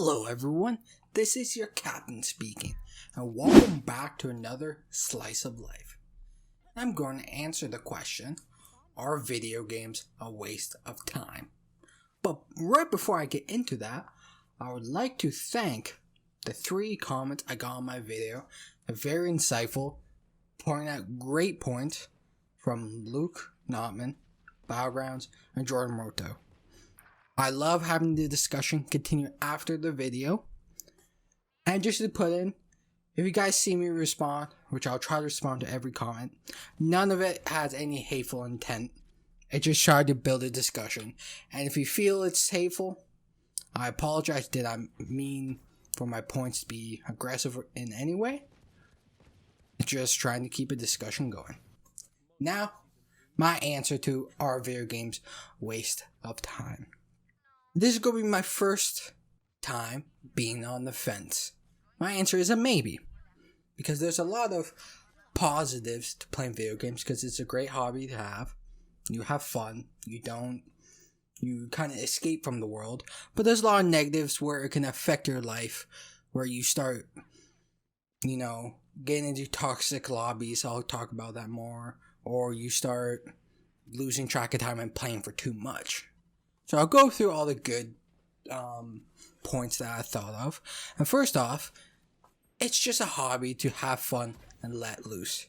Hello everyone, this is your captain speaking, and welcome back to another Slice of Life. I'm going to answer the question, are video games a waste of time? But right before I get into that, I would like to thank the 3 comments I got on my video. They're very insightful, pointing out great points from Luke Notman, Battlegrounds, and Jordan Moto. I love having the discussion continue after the video. And just to put in, if you guys see me respond, which I'll try to respond to every comment, none of it has any hateful intent. I just tried to build a discussion. And if you feel it's hateful, I apologize. Did I mean for my points to be aggressive in any way? Just trying to keep a discussion going. Now, my answer to are video games waste of time? This is going to be my first time being on the fence. My answer is a maybe. Because there's a lot of positives to playing video games because it's a great hobby to have. You have fun. You kind of escape from the world. But there's a lot of negatives where it can affect your life. Where you start, getting into toxic lobbies. I'll talk about that more. Or you start losing track of time and playing for too much. So I'll go through all the good points that I thought of. And first off, it's just a hobby to have fun and let loose.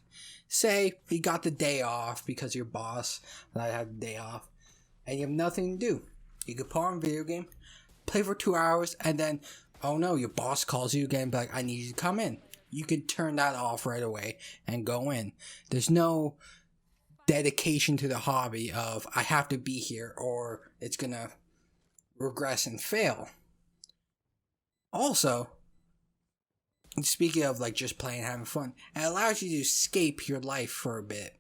Say you got the day off because your boss that I had the day off and you have nothing to do. You could put on a video game, play for 2 hours, and then, oh no, your boss calls you again and be like, I need you to come in. You could turn that off right away and go in. There's no dedication to the hobby of I have to be here or it's gonna regress and fail. Also, speaking of just playing and having fun, it allows you to escape your life for a bit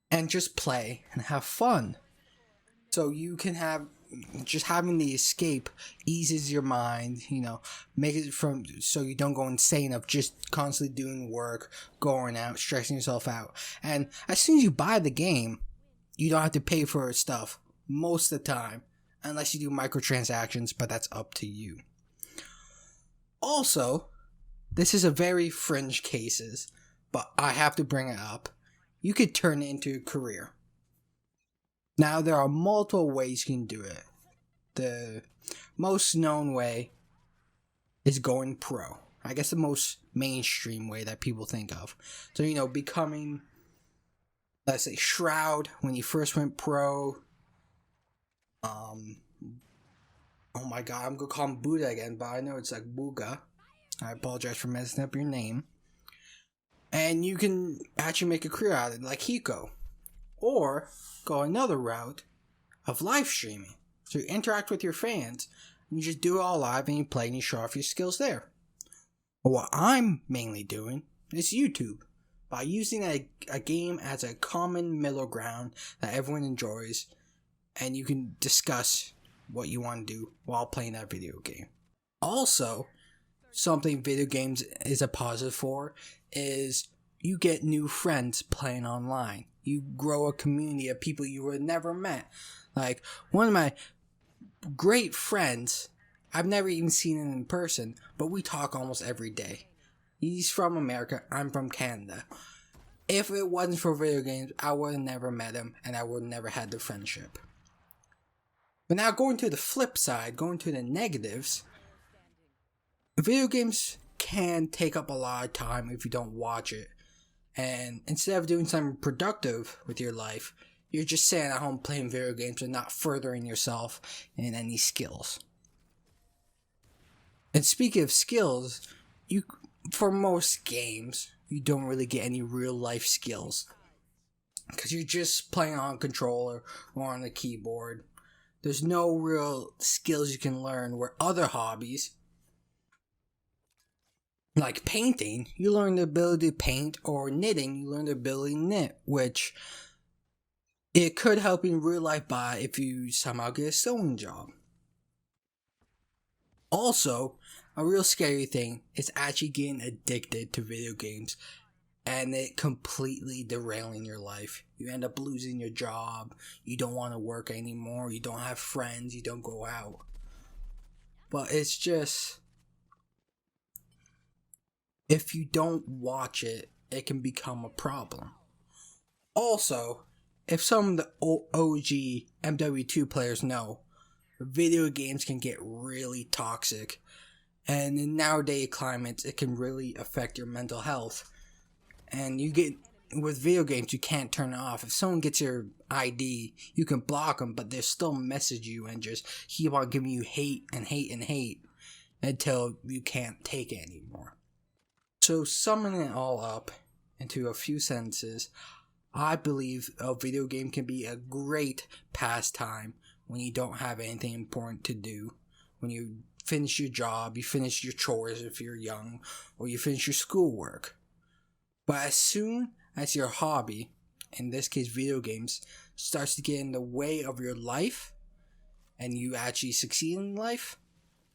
and just play and have fun. So you can have just having the escape eases your mind, make it so you don't go insane of just constantly doing work, going out, stressing yourself out. And as soon as you buy the game, you don't have to pay for stuff most of the time, unless you do microtransactions, but that's up to you. Also, this is a very fringe cases, but I have to bring it up. You could turn it into a career. Now, there are multiple ways you can do it. The most known way is going pro. I guess the most mainstream way that people think of. So, becoming, let's say, Shroud when you first went pro. Oh my god, I'm going to call him Buddha again, but I know it's like Booga. I apologize for messing up your name. And you can actually make a career out of it, like Hiko. Or go another route of live streaming. So you interact with your fans, and you just do it all live, and you play and you show off your skills there. But what I'm mainly doing is YouTube. By using a game as a common middle ground that everyone enjoys, and you can discuss what you want to do while playing that video game. Also, something video games is a positive for is you get new friends playing online. You grow a community of people you would never met. Like, one of my great friends, I've never even seen him in person, but we talk almost every day. He's from America, I'm from Canada. If it wasn't for video games, I would have never met him, and I would have never had the friendship. But now going to the flip side, going to the negatives, video games can take up a lot of time if you don't watch it. And instead of doing something productive with your life, you're just sitting at home playing video games and not furthering yourself in any skills. And speaking of skills, for most games, you don't really get any real life skills. Because you're just playing on a controller or on the keyboard. There's no real skills you can learn where other hobbies, like painting, you learn the ability to paint, or knitting, you learn the ability to knit, which it could help in real life if you somehow get a sewing job. Also, a real scary thing is actually getting addicted to video games and it completely derailing your life. You end up losing your job, you don't want to work anymore, you don't have friends, you don't go out. But it's just If you don't watch it, it can become a problem. Also, if some of the OG MW2 players know, video games can get really toxic, and in nowadays climates, it can really affect your mental health. And with video games, you can't turn it off. If someone gets your ID, you can block them, but they'll still message you and just keep on giving you hate and hate and hate until you can't take it anymore. So, summing it all up into a few sentences, I believe a video game can be a great pastime when you don't have anything important to do. When you finish your job, you finish your chores if you're young, or you finish your schoolwork. But as soon as your hobby, in this case video games, starts to get in the way of your life, and you actually succeed in life,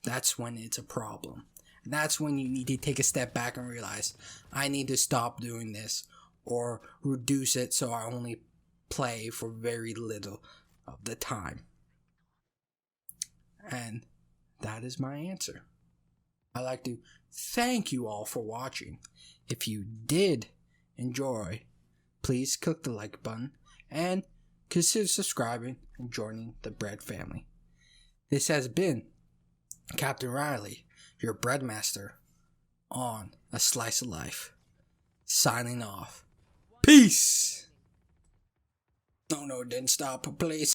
that's when it's a problem. And that's when you need to take a step back and realize, I need to stop doing this, or reduce it so I only play for very little of the time. And that is my answer. I'd like to thank you all for watching. If you did enjoy, please click the like button and consider subscribing and joining the bread family. This has been Captainrielly, your breadmaster on A Slice of Life, signing off. Peace! No, it didn't stop, please.